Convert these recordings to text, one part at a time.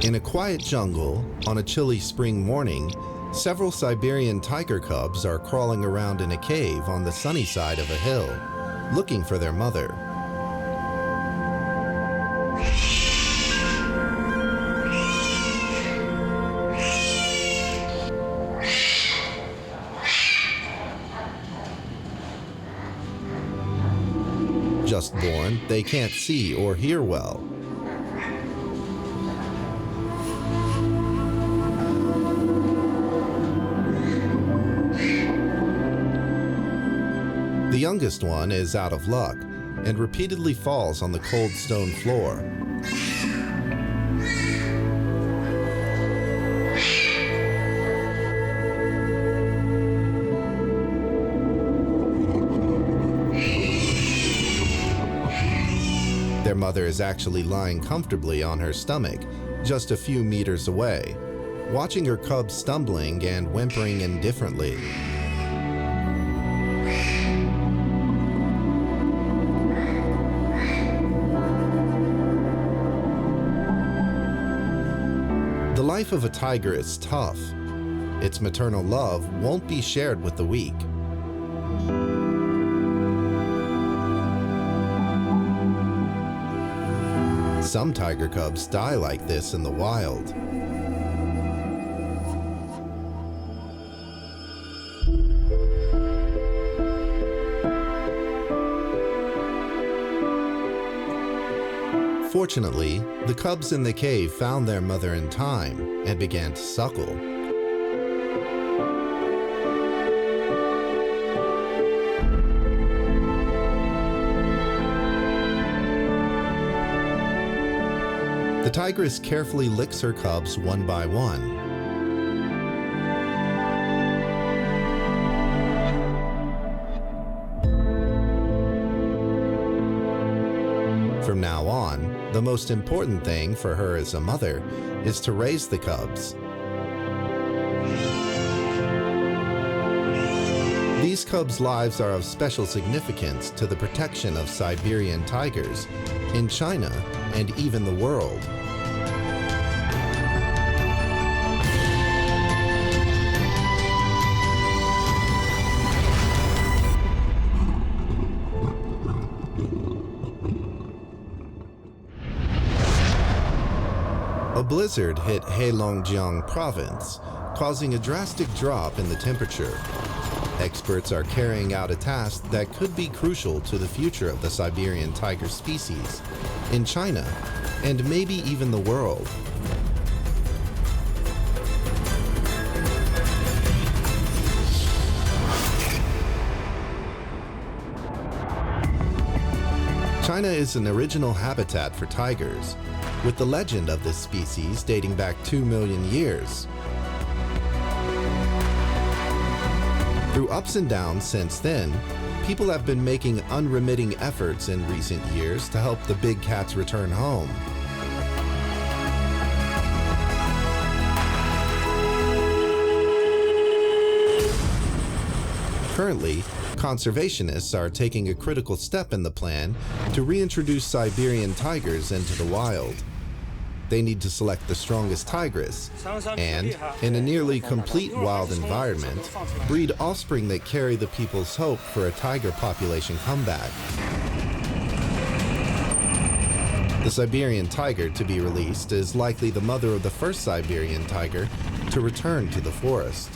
In a quiet jungle, on a chilly spring morning, several Siberian tiger cubs are crawling around in a cave on the sunny side of a hill, looking for their mother. Just born, they can't see or hear well. The youngest one is out of luck and repeatedly falls on the cold stone floor. Their mother is actually lying comfortably on her stomach, just a few meters away, watching her cubs stumbling and whimpering indifferently. The life of a tiger is tough. Its maternal love won't be shared with the weak. Some tiger cubs die like this in the wild. Fortunately, the cubs in the cave found their mother in time and began to suckle. The tigress carefully licks her cubs one by one. From now on, the most important thing for her as a mother is to raise the cubs. These cubs' lives are of special significance to the protection of Siberian tigers in China and even the world. A blizzard hit Heilongjiang province, causing a drastic drop in the temperature. Experts are carrying out a task that could be crucial to the future of the Siberian tiger species in China and maybe even the world. China is an original habitat for tigers, with the legend of this species dating back 2 million years. Through ups and downs since then, people have been making unremitting efforts in recent years to help the big cats return home. Currently, conservationists are taking a critical step in the plan to reintroduce Siberian tigers into the wild. They need to select the strongest tigress and, in a nearly complete wild environment, breed offspring that carry the people's hope for a tiger population comeback. The Siberian tiger to be released is likely the mother of the first Siberian tiger to return to the forest.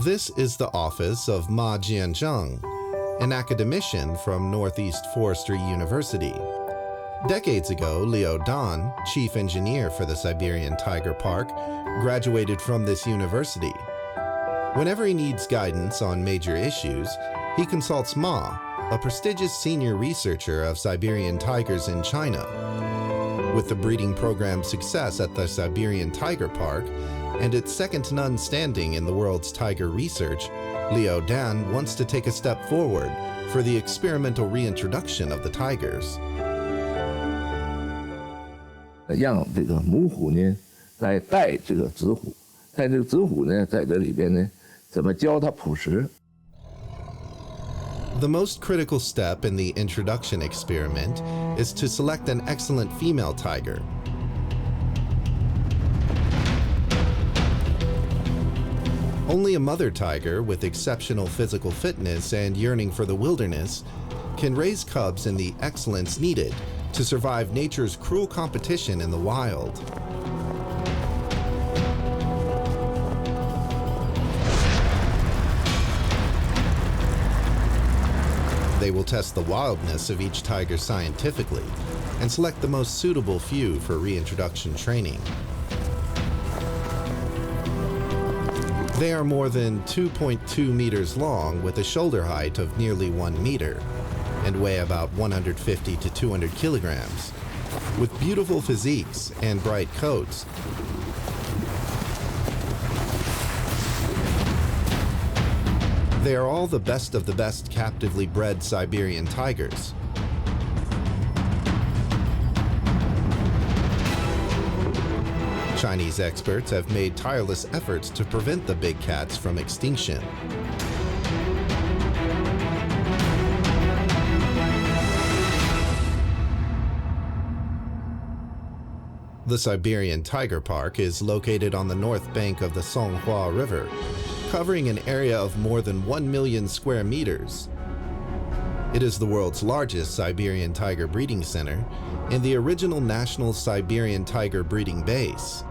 This is the office of Ma Jianzheng, an academician from Northeast Forestry University. Decades ago, Liu Dan, chief engineer for the Siberian Tiger Park, graduated from this university. Whenever he needs guidance on major issues, he consults Ma, a prestigious senior researcher of Siberian tigers in China. With the breeding program's success at the Siberian Tiger Park, and its second-to-none standing in the world's tiger research, Liu Dan wants to take a step forward for the experimental reintroduction of the tigers. 让这个母虎呢来带这个子虎，在这个子虎呢在这里边呢怎么教它捕食。The most critical step in the introduction experiment is to select an excellent female tiger. Only a mother tiger with exceptional physical fitness and yearning for the wilderness can raise cubs in the excellence needed to survive nature's cruel competition in the wild. They will test the wildness of each tiger scientifically and select the most suitable few for reintroduction training. They are more than 2.2 meters long with a shoulder height of nearly 1 meter and weigh about 150 to 200 kilograms, with beautiful physiques and bright coats. They are all the best of the best captively bred Siberian tigers. Chinese experts have made tireless efforts to prevent the big cats from extinction. The Siberian Tiger Park is located on the north bank of the Songhua River, covering an area of more than 1 million square meters. It is the world's largest Siberian tiger breeding center and the original national Siberian tiger breeding base.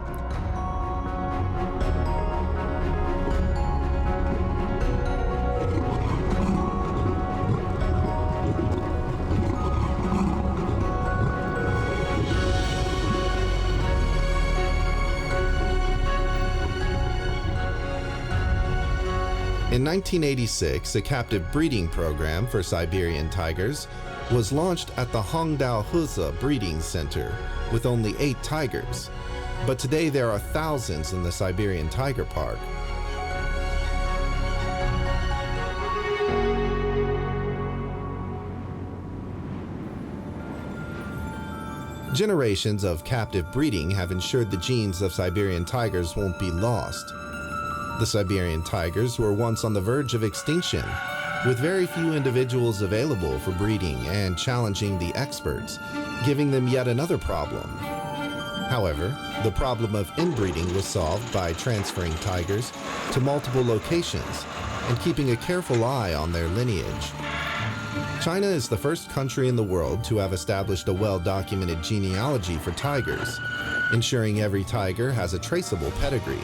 In 1986, a captive breeding program for Siberian tigers was launched at the Hongdao-Huzi Breeding Center with only 8 tigers, but today there are thousands in the Siberian Tiger Park. Generations of captive breeding have ensured the genes of Siberian tigers won't be lost. The Siberian tigers were once on the verge of extinction, with very few individuals available for breeding and challenging the experts, giving them yet another problem. However, the problem of inbreeding was solved by transferring tigers to multiple locations and keeping a careful eye on their lineage. China is the first country in the world to have established a well-documented genealogy for tigers, ensuring every tiger has a traceable pedigree.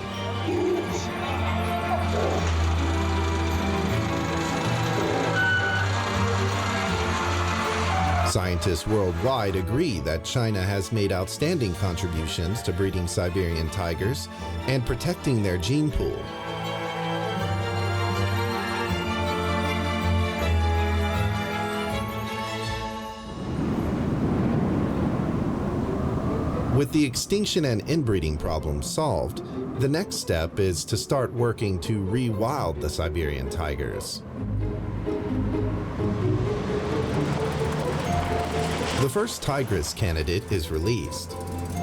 Scientists worldwide agree that China has made outstanding contributions to breeding Siberian tigers and protecting their gene pool. With the extinction and inbreeding problems solved, the next step is to start working to rewild the Siberian tigers. The first tigress candidate is released.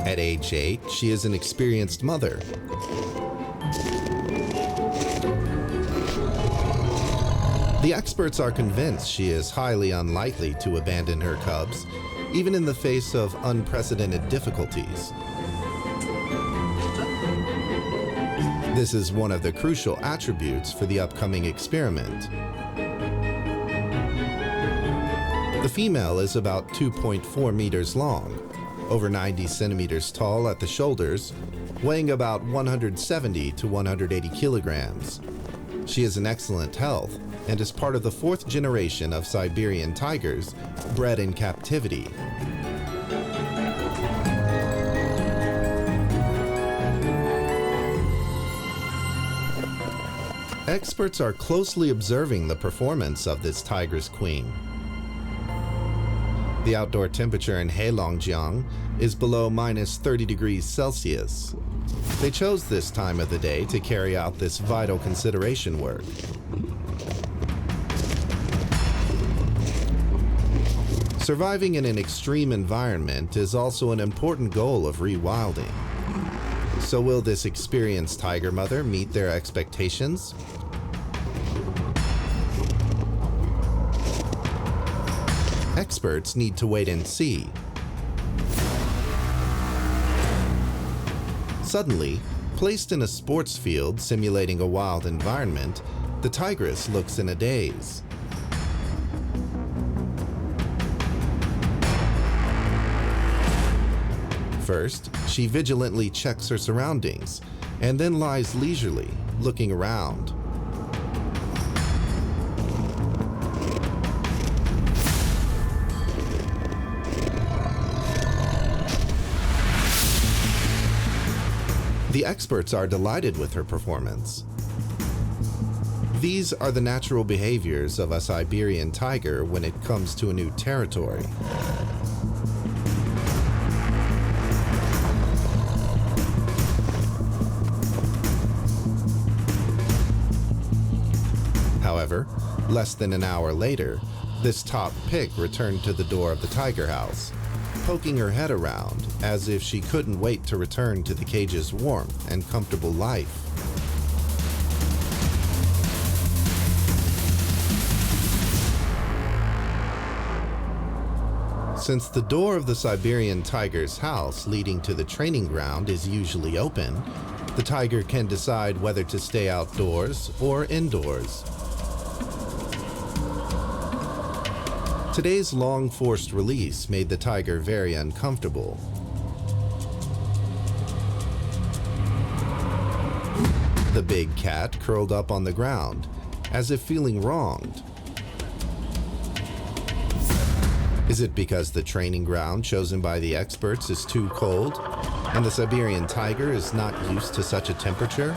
At age 8, she is an experienced mother. The experts are convinced she is highly unlikely to abandon her cubs, even in the face of unprecedented difficulties. This is one of the crucial attributes for the upcoming experiment. The female is about 2.4 meters long, over 90 centimeters tall at the shoulders, weighing about 170 to 180 kilograms. She is in excellent health and is part of the 4th generation of Siberian tigers bred in captivity. Experts are closely observing the performance of this tigress queen. The outdoor temperature in Heilongjiang is below minus 30 degrees Celsius. They chose this time of the day to carry out this vital consideration work. Surviving in an extreme environment is also an important goal of rewilding. So will this experienced tiger mother meet their expectations? experts need to wait and see. Suddenly, placed in a sports field simulating a wild environment, the tigress looks in a daze. First, she vigilantly checks her surroundings and then lies leisurely, looking around. The experts are delighted with her performance. These are the natural behaviors of a Siberian tiger when it comes to a new territory. However, less than an hour later, this top pick returned to the door of the tiger house, poking her head around as if she couldn't wait to return to the cage's warmth and comfortable life. Since the door of the Siberian tiger's house leading to the training ground is usually open, the tiger can decide whether to stay outdoors or indoors. Today's long forced release made the tiger very uncomfortable. The big cat curled up on the ground, as if feeling wronged. Is it because the training ground chosen by the experts is too cold, and the Siberian tiger is not used to such a temperature?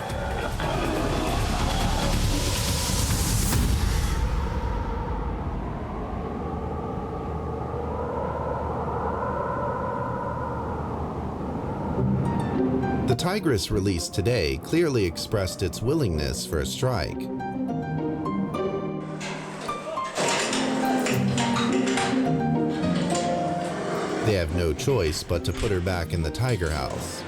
The tigress released today clearly expressed its willingness for a strike. They have no choice but to put her back in the tiger house.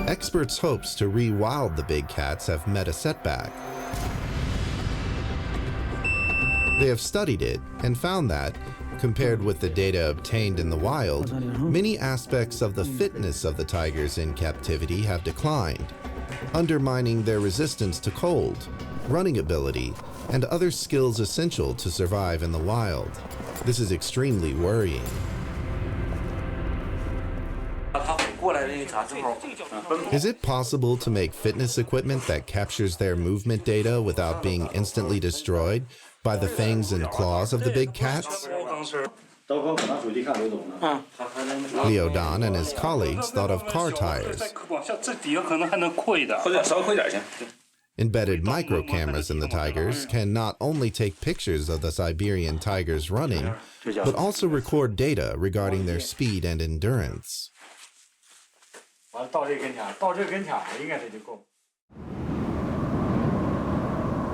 Experts' hopes to rewild the big cats have met a setback. They have studied it and found that, compared with the data obtained in the wild, many aspects of the fitness of the tigers in captivity have declined, undermining their resistance to cold, running ability, and other skills essential to survive in the wild. This is extremely worrying. Is it possible to make fitness equipment that captures their movement data without being instantly destroyed by the fangs and claws of the big cats? Liu Dan and his colleagues thought of car tires. Embedded micro cameras in the tigers can not only take pictures of the Siberian tigers running, but also record data regarding their speed and endurance.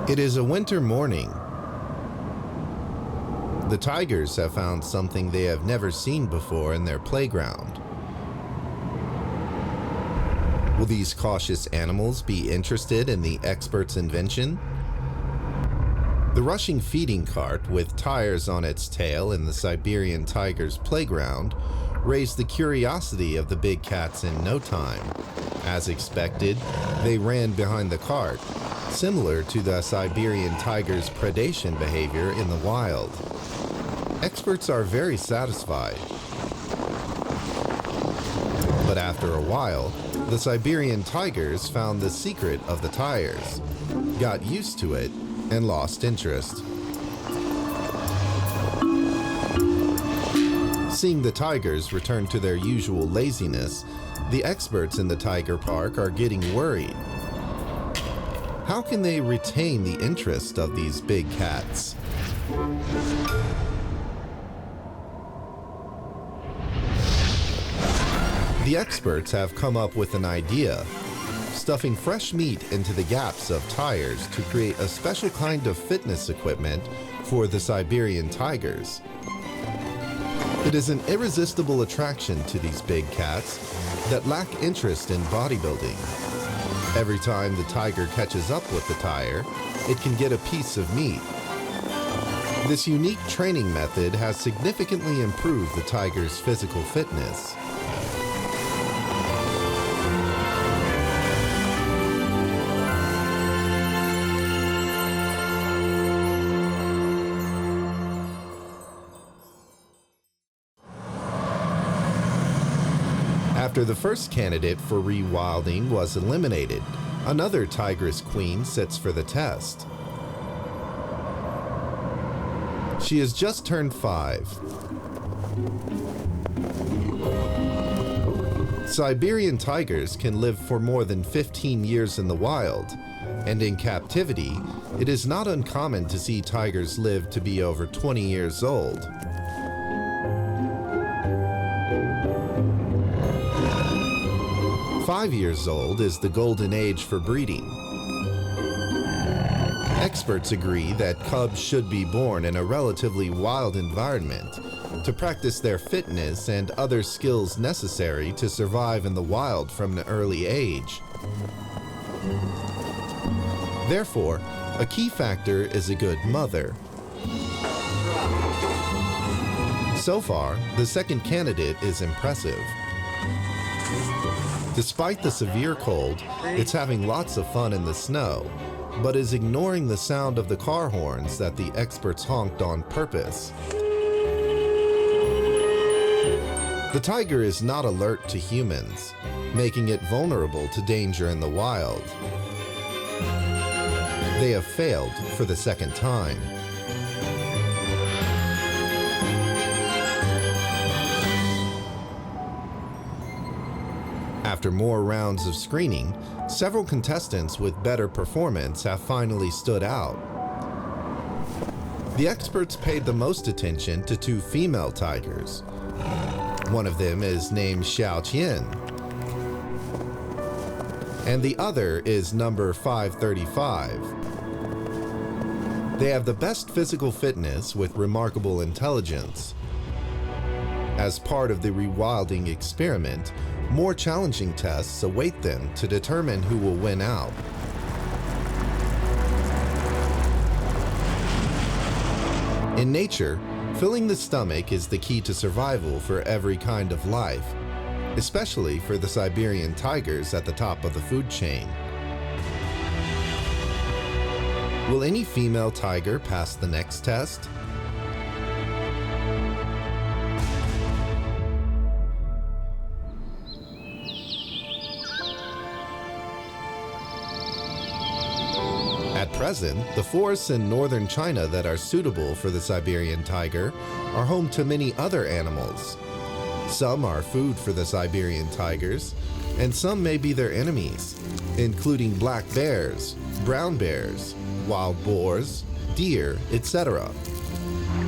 It is a winter morning. The tigers have found something they have never seen before in their playground. Will these cautious animals be interested in the expert's invention? The rushing feeding cart with tires on its tail in the Siberian tiger's playground raised the curiosity of the big cats in no time. As expected, they ran behind the cart, similar to the Siberian tiger's predation behavior in the wild. Experts are very satisfied. But after a while, the Siberian tigers found the secret of the tires, got used to it, and lost interest. Seeing the tigers return to their usual laziness, the experts in the tiger park are getting worried. How can they retain the interest of these big cats? The experts have come up with an idea, stuffing fresh meat into the gaps of tires to create a special kind of fitness equipment for the Siberian tigers. It is an irresistible attraction to these big cats that lack interest in bodybuilding. Every time the tiger catches up with the tiger, it can get a piece of meat. This unique training method has significantly improved the tiger's physical fitness. After the first candidate for rewilding was eliminated, another tigress queen sits for the test. She has just turned 5. Siberian tigers can live for more than 15 years in the wild, and in captivity, it is not uncommon to see tigers live to be over 20 years old. "5 years old is the golden age for breeding. Experts agree that cubs should be born in a relatively wild environment to practice their fitness and other skills necessary to survive in the wild from an early age. Therefore, a key factor is a good mother. So far, the second candidate is impressive. Despite the severe cold, it's having lots of fun in the snow, but is ignoring the sound of the car horns that the experts honked on purpose. The tiger is not alert to humans, making it vulnerable to danger in the wild. They have failed for the second time. After more rounds of screening, several contestants with better performance have finally stood out. The experts paid the most attention to 2 female tigers. One of them is named Heilongjiang, and the other is number 535. They have the best physical fitness with remarkable intelligence. As part of the rewilding experiment, more challenging tests await them to determine who will win out. In nature, filling the stomach is the key to survival for every kind of life, especially for the Siberian tigers at the top of the food chain. Will any female tiger pass the next test? At present, the forests in northern China that are suitable for the Siberian tiger are home to many other animals. Some are food for the Siberian tigers, and some may be their enemies, including black bears, brown bears, wild boars, deer, etc.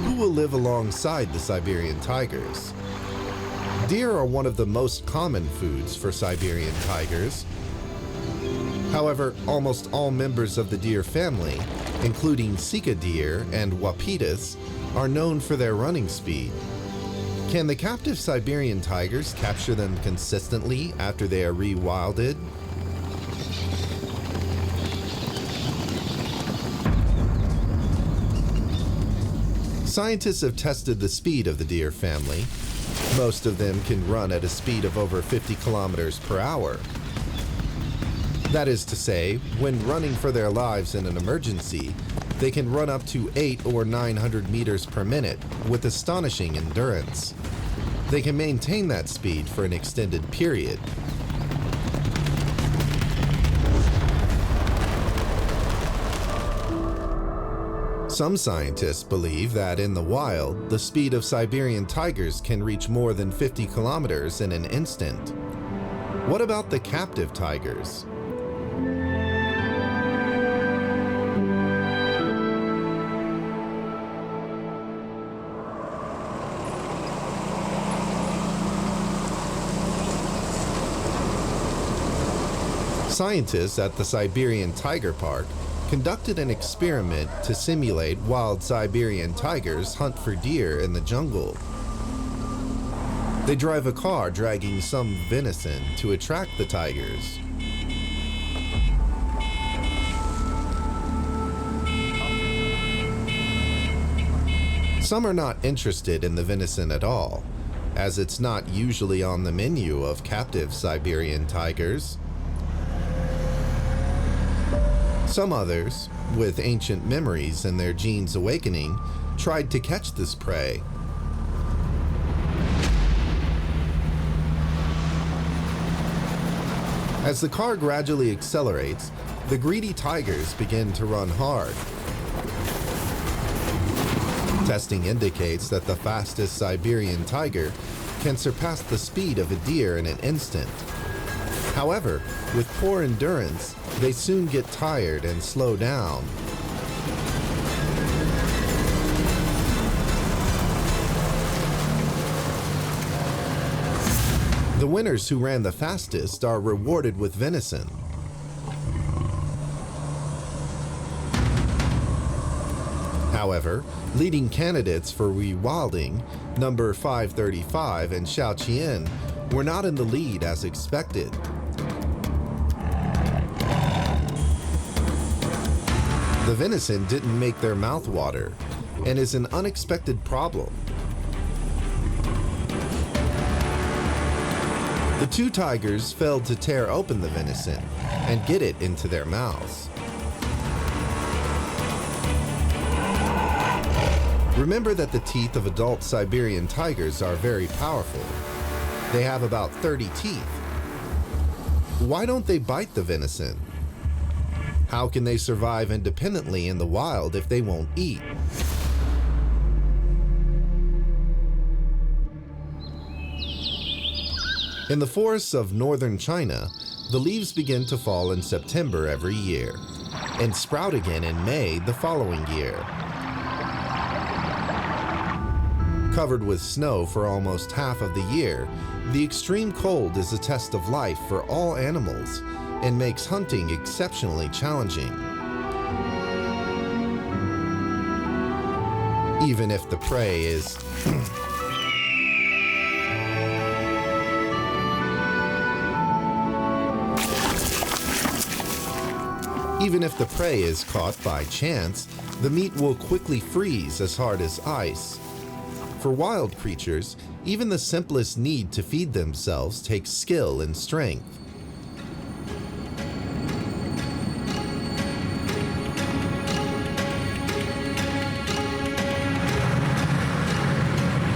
Who will live alongside the Siberian tigers? Deer are one of the most common foods for Siberian tigers. However, almost all members of the deer family, including Sika deer and Wapitis, are known for their running speed. Can the captive Siberian tigers capture them consistently after they are rewilded? Scientists have tested the speed of the deer family. Most of them can run at a speed of over 50 kilometers per hour. That is to say, when running for their lives in an emergency, they can run up to 800 or 900 meters per minute with astonishing endurance. They can maintain that speed for an extended period. Some scientists believe that in the wild, the speed of Siberian tigers can reach more than 50 kilometers in an instant. What about the captive tigers? Scientists at the Siberian Tiger Park conducted an experiment to simulate wild Siberian tigers hunt for deer in the jungle. They drive a car dragging some venison to attract the tigers. Some are not interested in the venison at all, as it's not usually on the menu of captive Siberian tigers. Some others, with ancient memories and their genes awakening, tried to catch this prey. As the car gradually accelerates, the greedy tigers begin to run hard. Testing indicates that the fastest Siberian tiger can surpass the speed of a deer in an instant. However, with poor endurance, they soon get tired and slow down. The winners who ran the fastest are rewarded with venison. However, leading candidates for rewilding, number 535 and Heilongjiang, were not in the lead as expected. The venison didn't make their mouth water and is an unexpected problem. The two tigers failed to tear open the venison and get it into their mouths. Remember that the teeth of adult Siberian tigers are very powerful. They have about 30 teeth. Why don't they bite the venison? How can they survive independently in the wild if they won't eat? In the forests of northern China, the leaves begin to fall in September every year and sprout again in May the following year. Covered with snow for almost half of the year, the extreme cold is a test of life for all animals and makes hunting exceptionally challenging. Even if the prey is Even if the prey is caught by chance, the meat will quickly freeze as hard as ice. For wild creatures, even the simplest need to feed themselves takes skill and strength.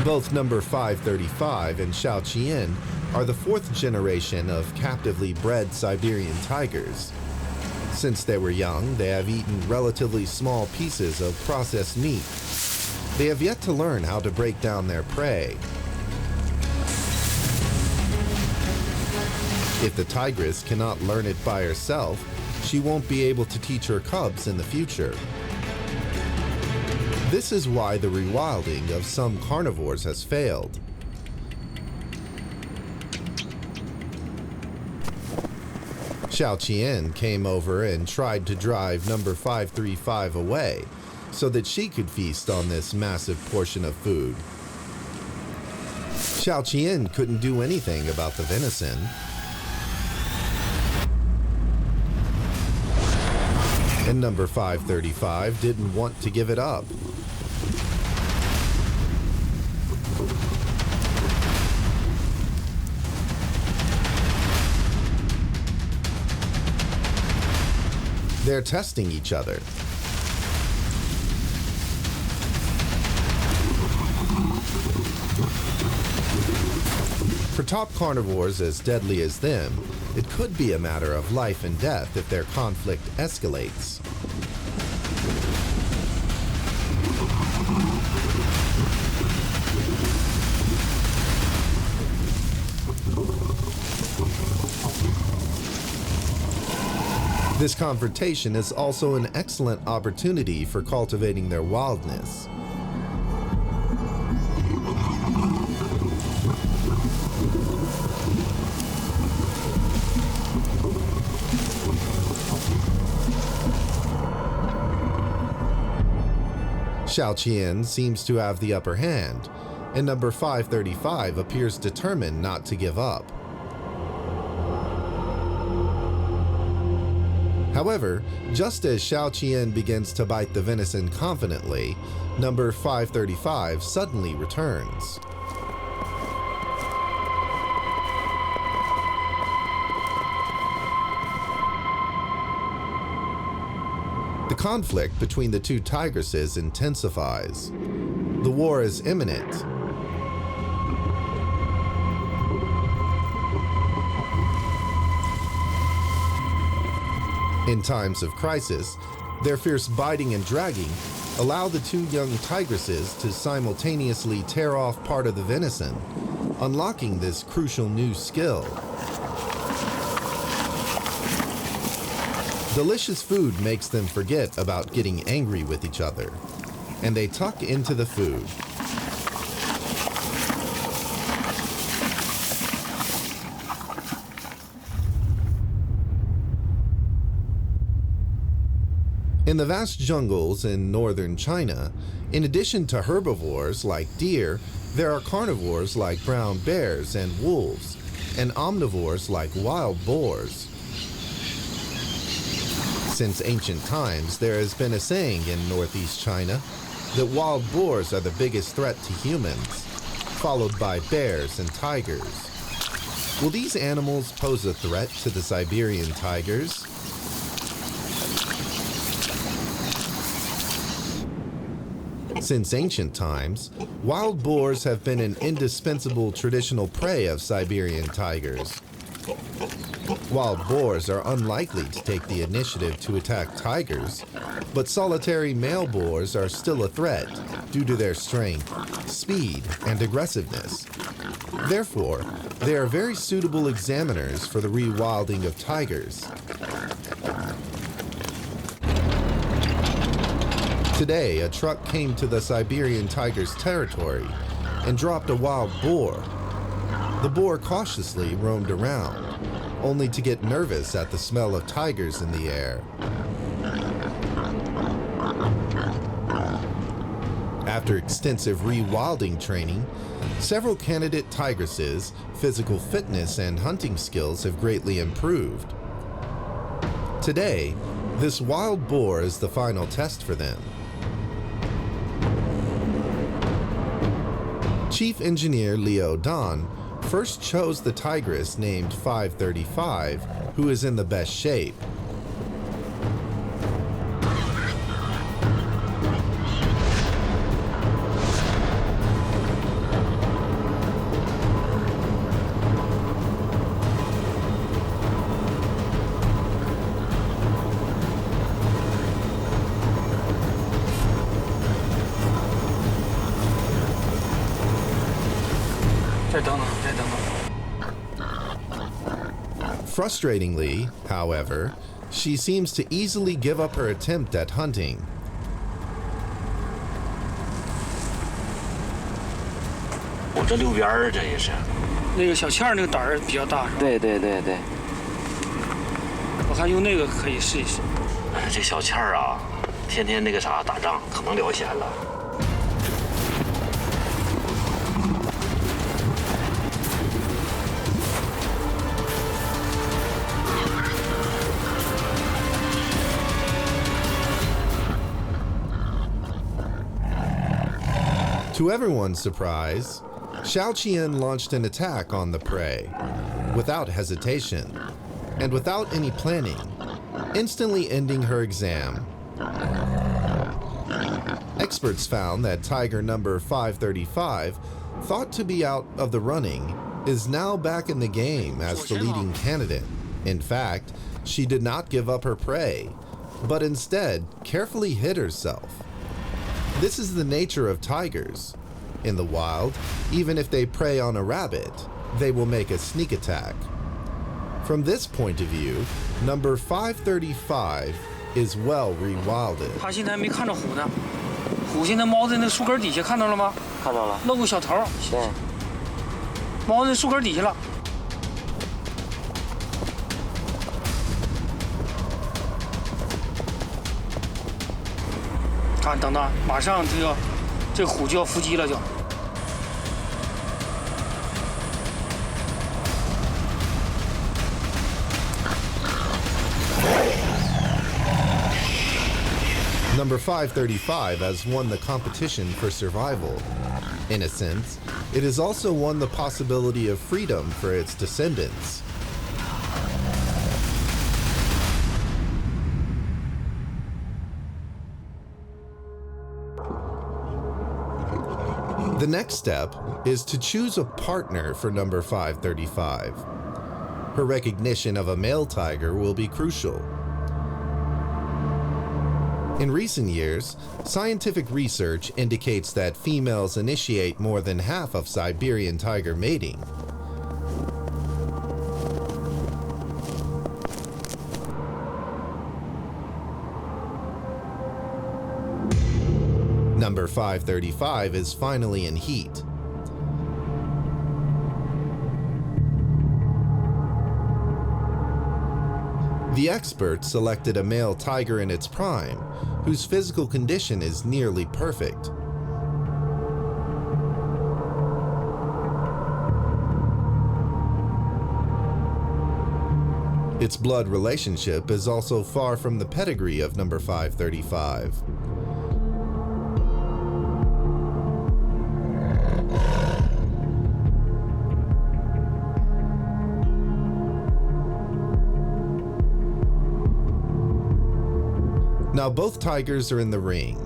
Both number 535 and Heilongjiang are the fourth generation of captively bred Siberian tigers. Since they were young, they have eaten relatively small pieces of processed meat. They have yet to learn how to break down their prey. If the tigress cannot learn it by herself, she won't be able to teach her cubs in the future. This is why the rewilding of some carnivores has failed. Heilongjiang came over and tried to drive number 535 away so that she could feast on this massive portion of food. Heilongjiang couldn't do anything about the venison. And number 535 didn't want to give it up. They're testing each other. For top carnivores as deadly as them, it could be a matter of life and death if their conflict escalates. This confrontation is also an excellent opportunity for cultivating their wildness. Heilongjiang seems to have the upper hand, and number 535 appears determined not to give up. However, just as Qian begins to bite the venison confidently, number 535 suddenly returns. The conflict between the two tigresses intensifies. The war is imminent. In times of crisis, their fierce biting and dragging allow the two young tigresses to simultaneously tear off part of the venison, unlocking this crucial new skill. Delicious food makes them forget about getting angry with each other, and they tuck into the food. In the vast jungles in northern China, in addition to herbivores like deer, there are carnivores like brown bears and wolves, and omnivores like wild boars. Since ancient times, there has been a saying in northeast China that wild boars are the biggest threat to humans, followed by bears and tigers. Will these animals pose a threat to the Siberian tigers? Since ancient times, wild boars have been an indispensable traditional prey of Siberian tigers. Wild boars are unlikely to take the initiative to attack tigers, but solitary male boars are still a threat due to their strength, speed, and aggressiveness. Therefore, they are very suitable examiners for the rewilding of tigers. Today, a truck came to the Siberian tiger's territory and dropped a wild boar. The boar cautiously roamed around, only to get nervous at the smell of tigers in the air. After extensive rewilding training, several candidate tigresses' physical fitness and hunting skills have greatly improved. Today, this wild boar is the final test for them. Chief Engineer Liu Dan first chose the tigress named 535, who is in the best shape. Frustratingly, however, she seems to easily give up her attempt at hunting. 这溜边儿，这也是。那个小倩儿那个胆儿比较大，是吧？对对对对。我看用那个可以试一试。哎，这小倩儿啊，天天那个啥打仗，可能聊闲了。 To everyone's surprise, Qian launched an attack on the prey, without hesitation, and without any planning, instantly ending her exam. Experts found that tiger number 535, thought to be out of the running, is now back in the game as the leading candidate. In fact, she did not give up her prey, but instead carefully hid herself. This is the nature of tigers. In the wild, even if they prey on a rabbit, they will make a sneak attack. From this point of view, number 535 is well rewilded. 他现在还没看着虎呢，虎现在猫在那树根底下，看到了吗？看到了，露个小头。对，猫在树根底下了。看，等等，马上这个虎就要伏击了就。Number 535 has won the competition for survival. In a sense, it has also won the possibility of freedom for its descendants. The next step is to choose a partner for number 535. Her recognition of a male tiger will be crucial. In recent years, scientific research indicates that females initiate more than half of Siberian tiger mating. Number 535 is finally in heat. The experts selected a male tiger in its prime, whose physical condition is nearly perfect. Its blood relationship is also far from the pedigree of number 535. Now both tigers are in the ring.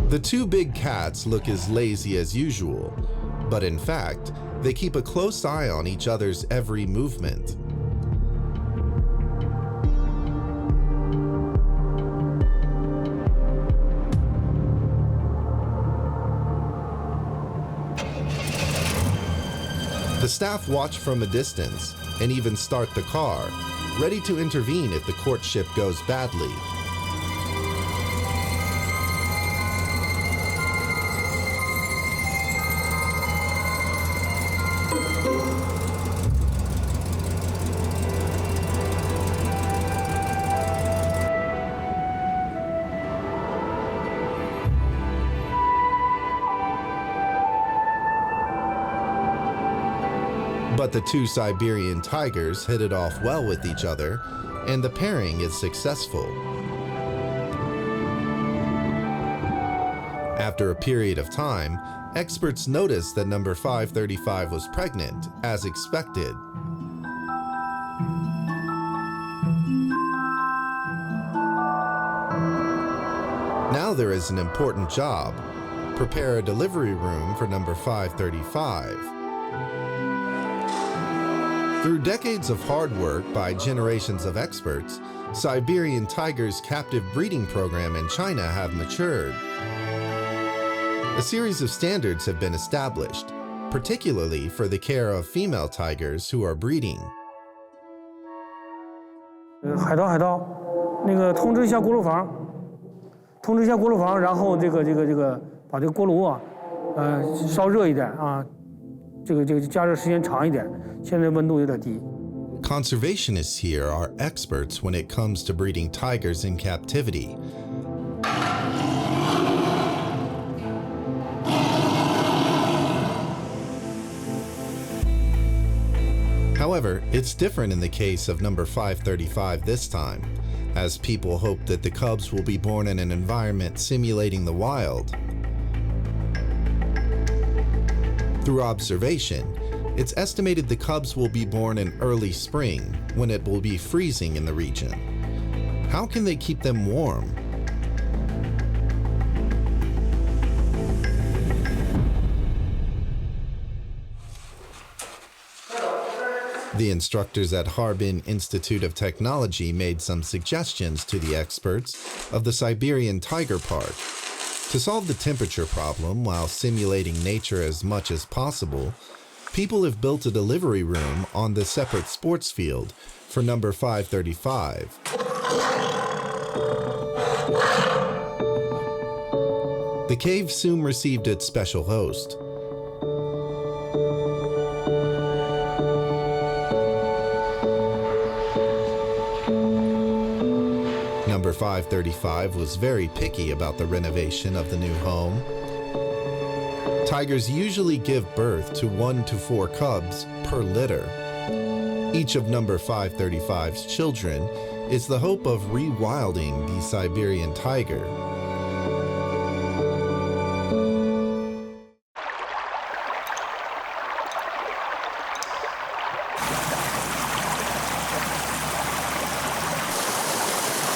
The two big cats look as lazy as usual, but in fact, they keep a close eye on each other's every movement. The staff watch from a distance and even start the car, ready to intervene if the courtship goes badly. But the two Siberian tigers hit it off well with each other, and the pairing is successful. After a period of time, experts noticed that number 535 was pregnant, as expected. Now there is an important job: prepare a delivery room for number 535. Through decades of hard work by generations of experts, Siberian tigers' captive breeding program in China have matured. A series of standards have been established, particularly for the care of female tigers who are breeding. 海盗，那个通知一下锅炉房，然后把这个锅炉啊，烧热一点啊。 这个加热时间长一点，现在温度有点低。 Conservationists here are experts when it comes to breeding tigers in captivity. However, it's different in the case of number 535 this time, as people hope that the cubs will be born in an environment simulating the wild. Through observation, it's estimated the cubs will be born in early spring, when it will be freezing in the region. How can they keep them warm? The instructors at Harbin Institute of Technology made some suggestions to the experts of the Siberian Tiger Park. To solve the temperature problem while simulating nature as much as possible, people have built a delivery room on the separate sports field for number 535. The cave soon received its special host. Number 535 was very picky about the renovation of the new home. Tigers usually give birth to 1 to 4 cubs per litter. Each of number 535's children is the hope of rewilding the Siberian tiger.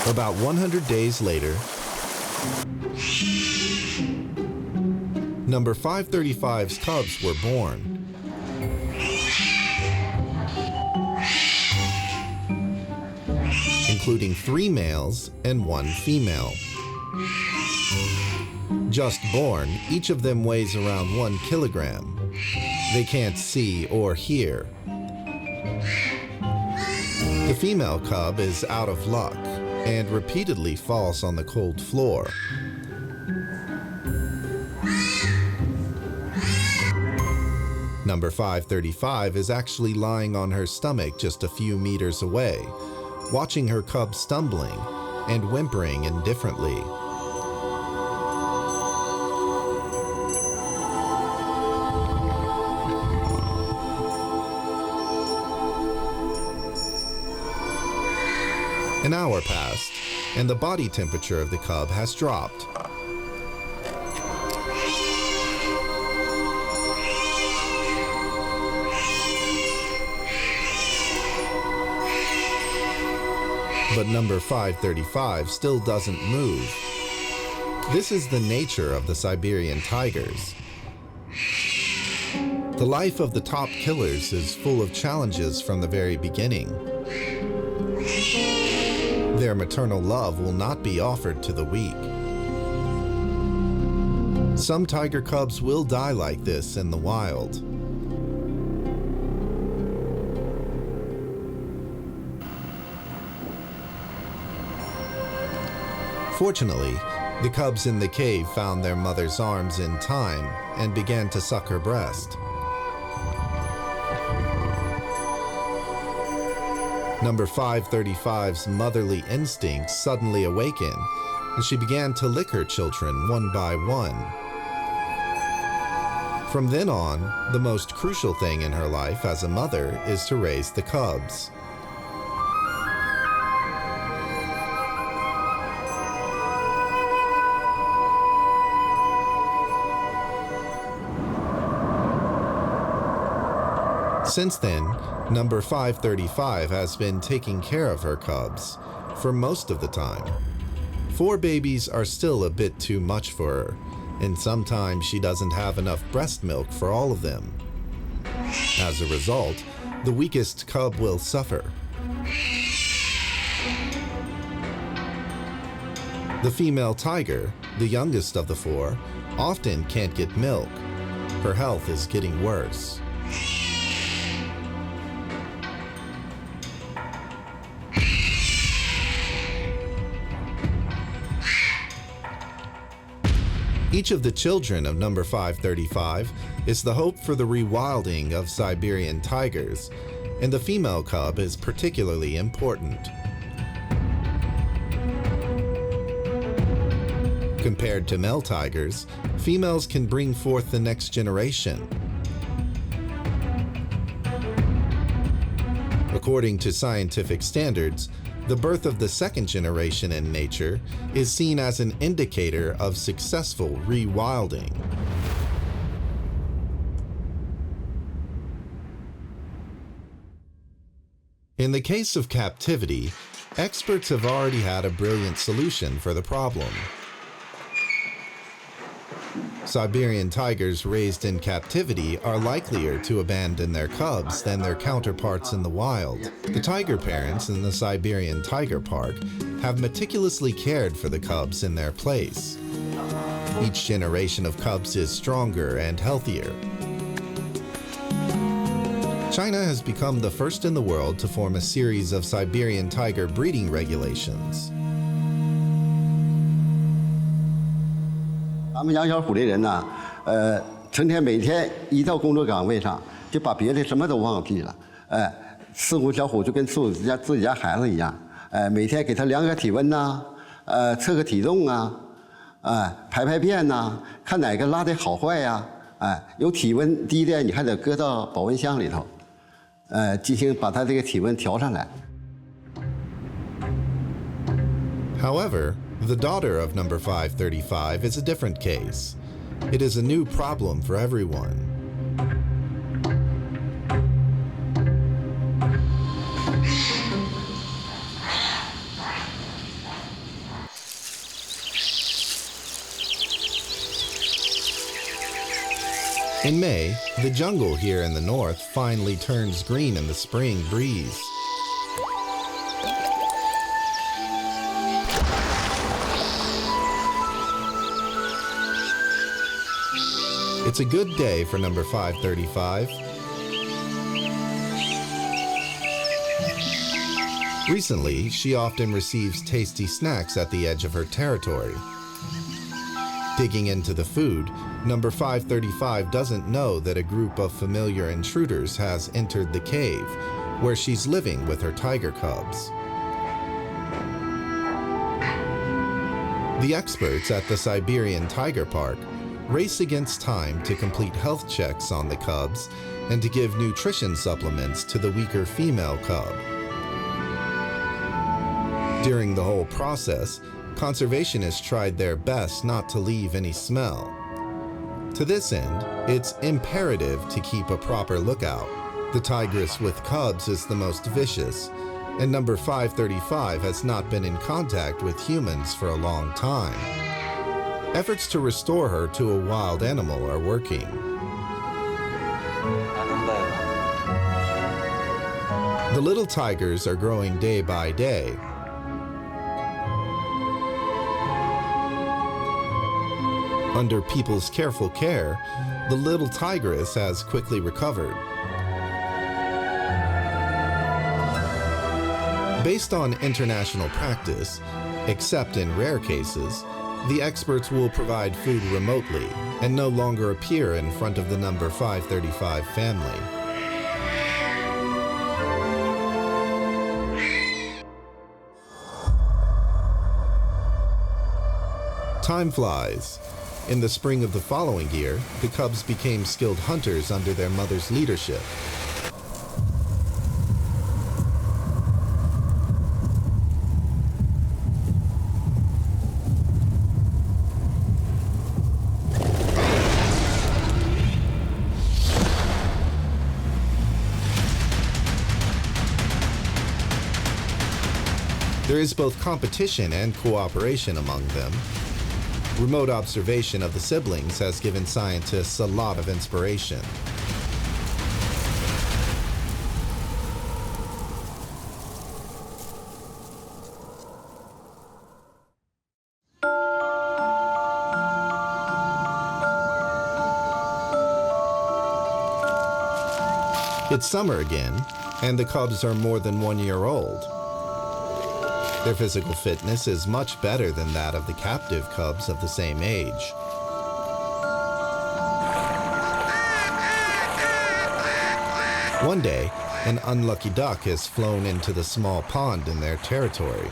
About 100 days later, number 535's cubs were born. Including 3 males and 1 female. Just born, each of them weighs around 1 kilogram. They can't see or hear. The female cub is out of luck and repeatedly falls on the cold floor. Number 535 is actually lying on her stomach just a few meters away, watching her cub stumbling and whimpering indifferently. An hour passed, and the body temperature of the cub has dropped. But number 535 still doesn't move. This is the nature of the Siberian tigers. The life of the top killers is full of challenges from the very beginning. Their maternal love will not be offered to the weak. Some tiger cubs will die like this in the wild. Fortunately, the cubs in the cave found their mother's arms in time and began to suck her breast. Number 535's motherly instincts suddenly awakened, and she began to lick her children one by one. From then on, the most crucial thing in her life as a mother is to raise the cubs. Since then, number 535 has been taking care of her cubs for most of the time. 4 babies are still a bit too much for her, and sometimes she doesn't have enough breast milk for all of them. As a result, the weakest cub will suffer. The female tiger, the youngest of the 4, often can't get milk. Her health is getting worse. Each of the children of number 535 is the hope for the rewilding of Siberian tigers, and the female cub is particularly important. Compared to male tigers, females can bring forth the next generation. According to scientific standards, the birth of the second generation in nature is seen as an indicator of successful rewilding. In the case of captivity, experts have already had a brilliant solution for the problem. Siberian tigers raised in captivity are likelier to abandon their cubs than their counterparts in the wild. The tiger parents in the Siberian Tiger Park have meticulously cared for the cubs in their place. Each generation of cubs is stronger and healthier. China has become the first in the world to form a series of Siberian tiger breeding regulations. 咱们养小虎的人呢，成天每天一到工作岗位上，就把别的什么都忘记了，伺候小虎就跟伺候自己家孩子一样，每天给他量个体温呐，测个体重啊，排便呐，看哪个拉的好坏呀，有体温低的，你还得搁到保温箱里头，进行把它这个体温调上来。 However, the daughter of number 535 is a different case. It is a new problem for everyone. In May, the jungle here in the north finally turns green in the spring breeze. It's a good day for number 535. Recently, she often receives tasty snacks at the edge of her territory. Digging into the food, number 535 doesn't know that a group of familiar intruders has entered the cave, where she's living with her tiger cubs. The experts at the Siberian Tiger Park race against time to complete health checks on the cubs and to give nutrition supplements to the weaker female cub. During the whole process, conservationists tried their best not to leave any smell. To this end, it's imperative to keep a proper lookout. The tigress with cubs is the most vicious, and number 535 has not been in contact with humans for a long time. Efforts to restore her to a wild animal are working. The little tigers are growing day by day. Under people's careful care, the little tigress has quickly recovered. Based on international practice, except in rare cases, the experts will provide food remotely and no longer appear in front of the number 535 family. Time flies. In the spring of the following year, the cubs became skilled hunters under their mother's leadership. There is both competition and cooperation among them. Remote observation of the siblings has given scientists a lot of inspiration. It's summer again, and the cubs are more than 1 year old. Their physical fitness is much better than that of the captive cubs of the same age. One day, an unlucky duck is flown into the small pond in their territory.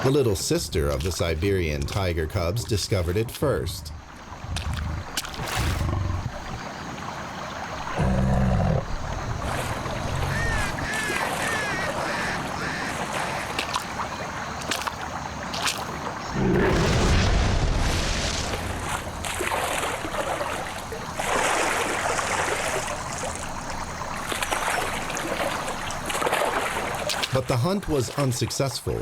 The little sister of the Siberian tiger cubs discovered it first. But the hunt was unsuccessful.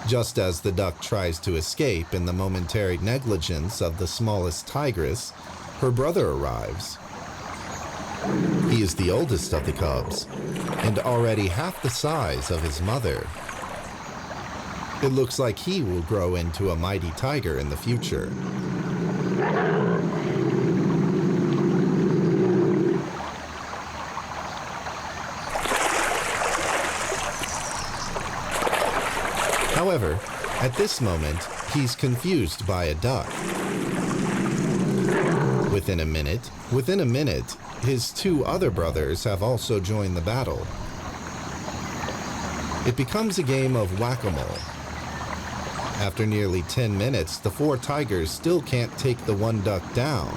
Just as the duck tries to escape in the momentary negligence of the smallest tigress, her brother arrives. He is the oldest of the cubs, and already half the size of his mother. It looks like he will grow into a mighty tiger in the future. However, at this moment, he's confused by a duck. Within a minute, his two other brothers have also joined the battle. It becomes a game of whack-a-mole. After nearly 10 minutes, the 4 tigers still can't take the one duck down.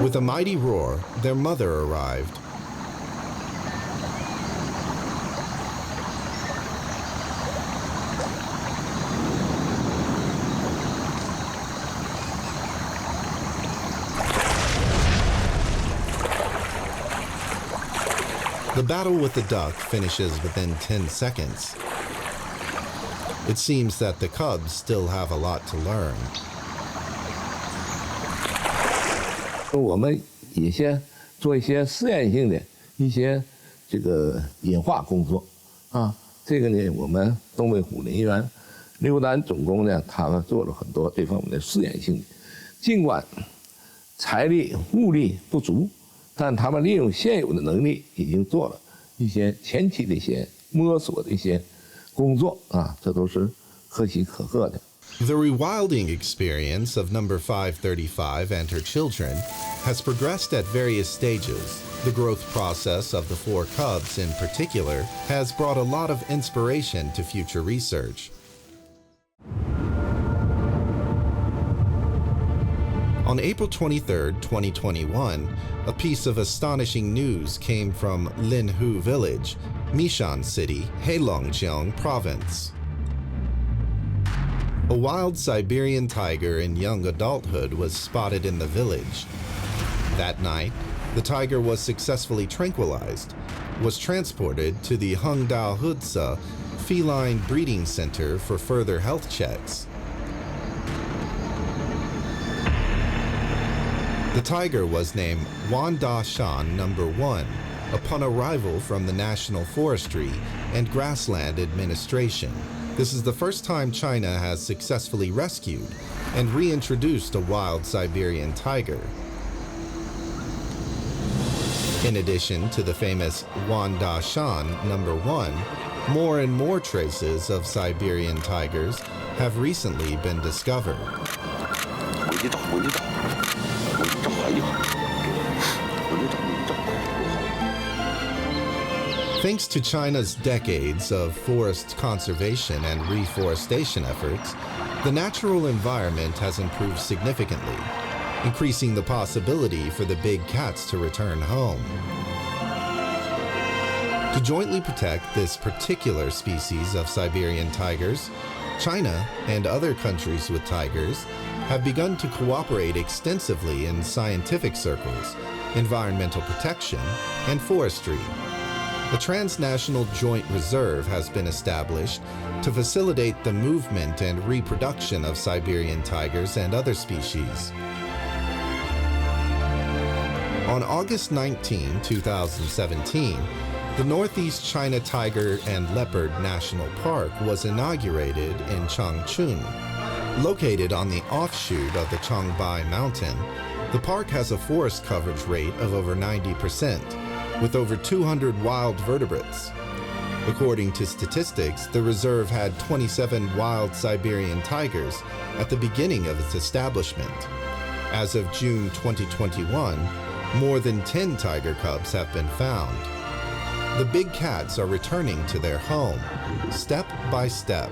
With a mighty roar, their mother arrived. The battle with the duck finishes within 10 seconds. It seems that the cubs still have a lot to learn. 我们也先做一些试验性的一些这个演化工作啊。这个呢，我们东北虎林园刘丹总工呢，他们做了很多这方面的试验性的。尽管财力物力不足，但他们利用现有的能力，已经做了一些前期的一些摸索的一些工作啊，这都是可喜可贺的。 The rewilding experience of number 535 and her children has progressed at various stages. The growth process of the 4 cubs in particular has brought a lot of inspiration to future research. On April 23, 2021, a piece of astonishing news came from Linhu Village, Mishan City, Heilongjiang Province. A wild Siberian tiger in young adulthood was spotted in the village. That night, the tiger was successfully tranquilized, was transported to the Heilongjiang Feline Breeding Center for further health checks. The tiger was named Wanda Shan No. 1 upon arrival from the National Forestry and Grassland Administration. This is the first time China has successfully rescued and reintroduced a wild Siberian tiger. In addition to the famous Wanda Shan No. 1, more and more traces of Siberian tigers have recently been discovered. Thanks to China's decades of forest conservation and reforestation efforts, the natural environment has improved significantly, increasing the possibility for the big cats to return home. To jointly protect this particular species of Siberian tigers, China and other countries with tigers have begun to cooperate extensively in scientific circles, environmental protection, and forestry. A transnational joint reserve has been established to facilitate the movement and reproduction of Siberian tigers and other species. On August 19, 2017, the Northeast China Tiger and Leopard National Park was inaugurated in Changchun. Located on the offshoot of the Changbai Mountain, the park has a forest coverage rate of over 90%. With over 200 wild vertebrates. According to statistics, the reserve had 27 wild Siberian tigers at the beginning of its establishment. As of June 2021, more than 10 tiger cubs have been found. The big cats are returning to their home, step by step.